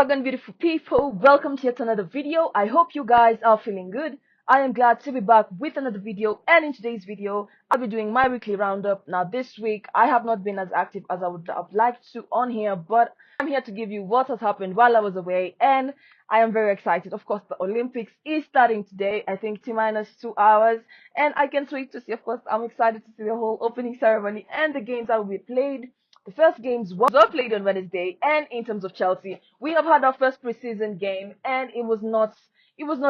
Again, beautiful people, welcome to yet another video. I hope you guys are feeling good. I am glad to be back with another video, and in today's video I'll be doing my weekly roundup. Now this week I have not been as active as I would have liked to on here, but I'm here to give you what has happened while I was away, and I am very excited. Of course, the Olympics is starting today, I think T-minus 2 hours, and I can't wait to see. Of course, I'm excited to see the whole opening ceremony and the games that will be played. The first games were played on Wednesday, and in terms of Chelsea, we have had our first preseason game, and it was not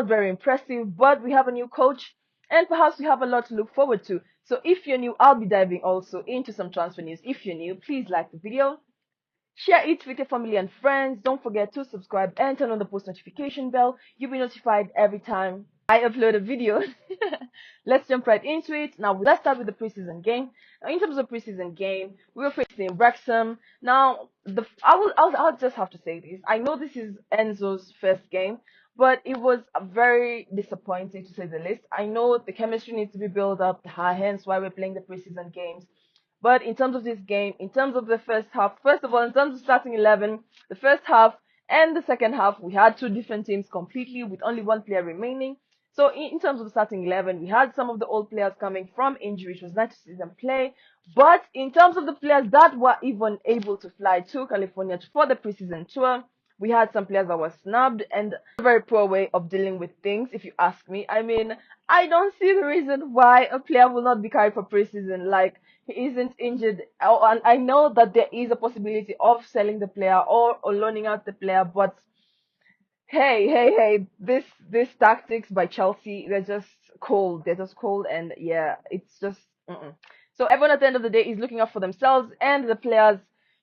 very impressive. But we have a new coach, and perhaps we have a lot to look forward to. So if you're new, I'll be diving also into some transfer news. If you're new, please like the video, share it with your family and friends. Don't forget to subscribe and turn on the post notification bell. You'll be notified every time I upload a video. Let's jump right into it. Now, let's start with the preseason game. Now, in terms of preseason game, we were facing Wrexham. Now, I'll just have to say this. I know this is Enzo's first game, but it was very disappointing to say the least. I know the chemistry needs to be built up, hence why we're playing the preseason games. But in terms of this game, in terms of the first half, first of all, in terms of starting 11, the first half and the second half, we had two different teams completely with only one player remaining. So in terms of the starting 11, we had some of the old players coming from injury. It was nice to see them play. But in terms of the players that were even able to fly to California for the preseason tour, we had some players that were snubbed, and a very poor way of dealing with things, if you ask me. I mean, I don't see the reason why a player will not be carried for preseason. Like, he isn't injured. And I know that there is a possibility of selling the player or loaning out the player, but hey, this tactics by Chelsea, they're just cold. They're just cold, and yeah, it's just so everyone at the end of the day is looking out for themselves and the players.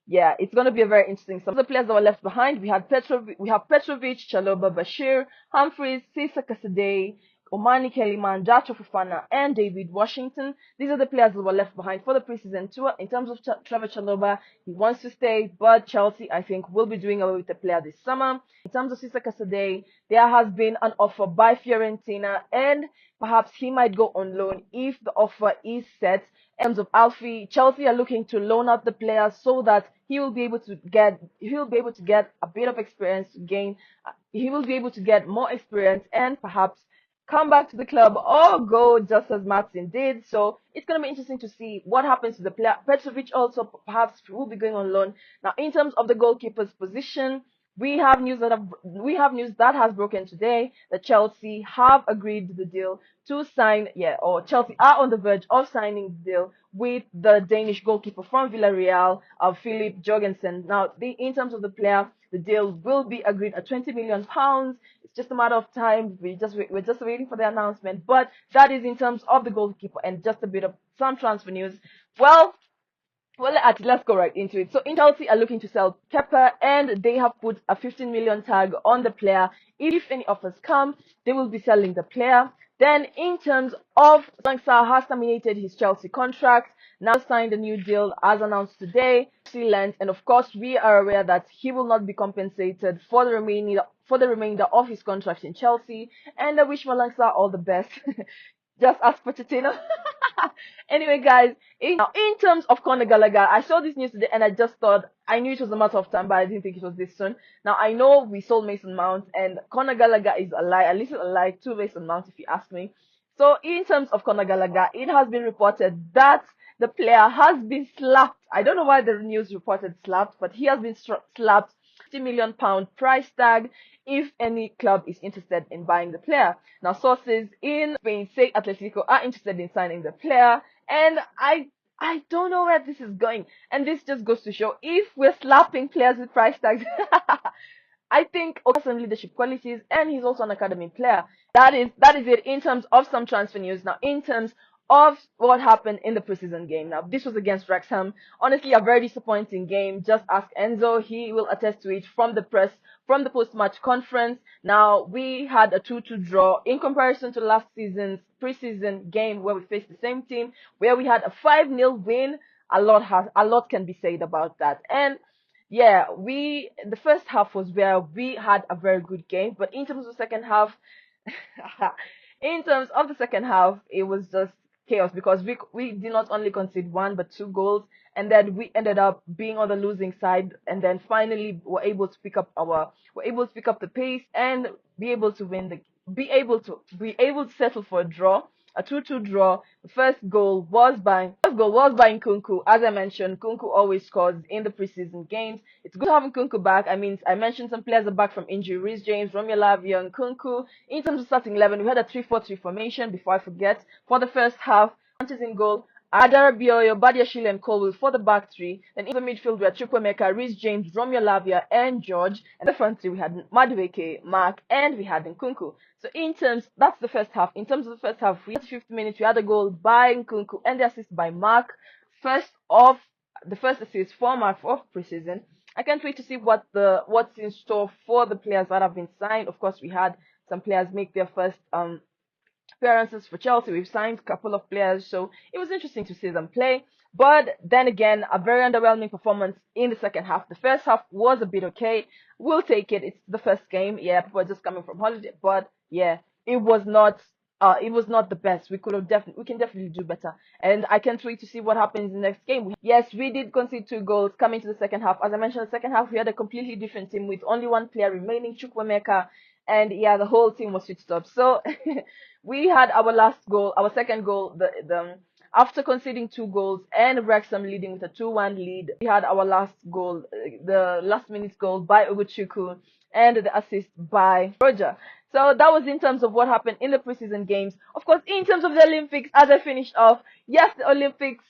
Yeah, it's gonna be a very interesting. Some of the players that were left behind, we have Petrovic, Chaloba, Bashir, Humphries, Cesar Casadei, Omani Kellyman, Jacho Fofana, and David Washington. These are the players that were left behind for the preseason tour. In terms of Trevor Chaloba, he wants to stay, but Chelsea, I think, will be doing away with the player this summer. In terms of Cesar Casadei, there has been an offer by Fiorentina, and perhaps he might go on loan if the offer is set. In terms of Alfie, Chelsea are looking to loan out the player so that he'll be able to get a bit of experience to gain. He will be able to get more experience and perhaps come back to the club or go just as Martin did. So it's going to be interesting to see what happens to the player. Petrovic also perhaps will be going on loan. Now, in terms of the goalkeeper's position, we have news that has broken today that Chelsea have agreed the deal to sign, or Chelsea are on the verge of signing the deal with the Danish goalkeeper from Villarreal, Philip Jorgensen. Now, in terms of the player, the deal will be agreed at £20 million. It's just a matter of time. We're just waiting for the announcement. But that is in terms of the goalkeeper, and just a bit of some transfer news. Let's go right into it. So, Chelsea are looking to sell Kepa, and they have put a 15 million tag on the player. If any offers come, they will be selling the player. Then, in terms of Langsar has terminated his Chelsea contract, now signed a new deal as announced today, Lens, and of course we are aware that he will not be compensated for the remainder of his contract in Chelsea. And I wish Malangsar all the best. Just ask Pochettino. Anyway, guys, in terms of Conor Gallagher, I saw this news today and I just thought, I knew it was a matter of time, but I didn't think it was this soon. Now, I know we sold Mason Mount, and Conor Gallagher is a lie, a little a lie to Mason Mount, if you ask me. So, in terms of Conor Gallagher, it has been reported that the player has been slapped. I don't know why the news reported slapped, but he has been slapped £50 million price tag if any club is interested in buying the player. Now, sources in Spain say Atletico are interested in signing the player, and I don't know where this is going. And this just goes to show, if we're slapping players with price tags, I think Oka has some leadership qualities, and he's also an academy player. That is it in terms of some transfer news. Now, in terms of what happened in the preseason game. Now, this was against Wrexham. Honestly, a very disappointing game. Just ask Enzo; he will attest to it from the post-match conference. Now, we had a 2-2 draw in comparison to last season's preseason game where we faced the same team, where we had a 5-0 win. A lot can be said about that. And yeah, the first half was where we had a very good game, but in terms of the second half, it was just chaos because we did not only concede one but two goals, and then we ended up being on the losing side, and then finally were able to pick up the pace and be able to win the be able to settle for a draw, a 2-2 draw. The first goal was by Nkunku. As I mentioned, Nkunku always scores in the preseason games. It's good to have Nkunku back. I mean, I mentioned some players are back from injury: Reece James, Romeo Lavia, Nkunku. In terms of starting 11, we had a 3-4-3 formation. Before I forget, for the first half, Sanchez in goal, Adara Bioyo, Badiashile, and Colwill for the back three. Then in the midfield, we had Chukwemeka, Reece James, Romeo Lavia, and George. And the front three, we had Madueke, Mark, and we had Nkunku. So that's the first half. In terms of the first half, we had 50 minutes, we had a goal by Nkunku and the assist by Mark. The first assist for Mark of preseason. I can't wait to see what's in store for the players that have been signed. Of course, we had some players make their first appearances for Chelsea. We've signed a couple of players, so it was interesting to see them play. But then again, a very underwhelming performance in the second half. The first half was a bit okay. We'll take it. It's the first game. Yeah, people are just coming from holiday. But yeah, it was not the best. We can definitely do better. And I can't wait to see what happens in the next game. Yes, we did concede 2 goals coming to the second half. As I mentioned, the second half we had a completely different team with only one player remaining, Chukwemeka, and yeah, the whole team was switched up. So we had our second goal, after conceding 2 goals and Wrexham leading with a 2-1 lead. We had our last goal, the last minute goal by Ugochukwu, and the assist by Roger. So that was in terms of what happened in the preseason games. Of course, in terms of the Olympics, as I finished off, yes, the Olympics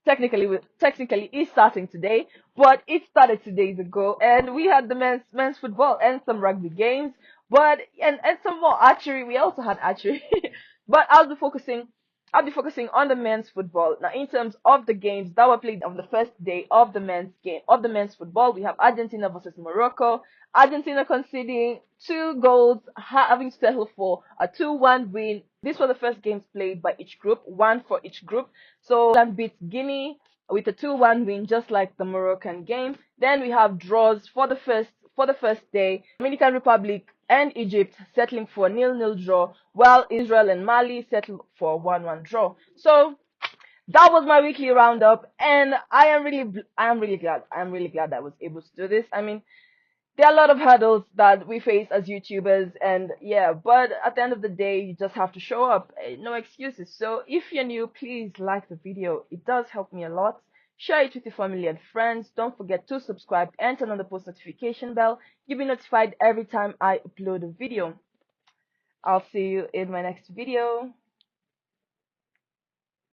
technically is starting today, but it started 2 days ago, and we had the men's football and some rugby games, but and some more archery. We also had archery, but I'll be focusing on the men's football. Now, in terms of the games that were played on the first day of the men's football, we have Argentina versus Morocco. Argentina conceding 2 goals, having to settle for a 2-1 win. These were the first games played by each group, one for each group. So Ireland beat Guinea with a 2-1 win, just like the Moroccan game. Then we have draws for the first day. Dominican Republic and Egypt settling for a 0-0 draw, while Israel and Mali settled for a 1-1 draw. So that was my weekly roundup, and I am really glad that I was able to do this. I mean, there are a lot of hurdles that we face as YouTubers, and yeah, but at the end of the day, you just have to show up. No excuses. So if you're new, please like the video. It does help me a lot. Share it with your family and friends. Don't forget to subscribe and turn on the post notification bell. You'll be notified every time I upload a video. I'll see you in my next video.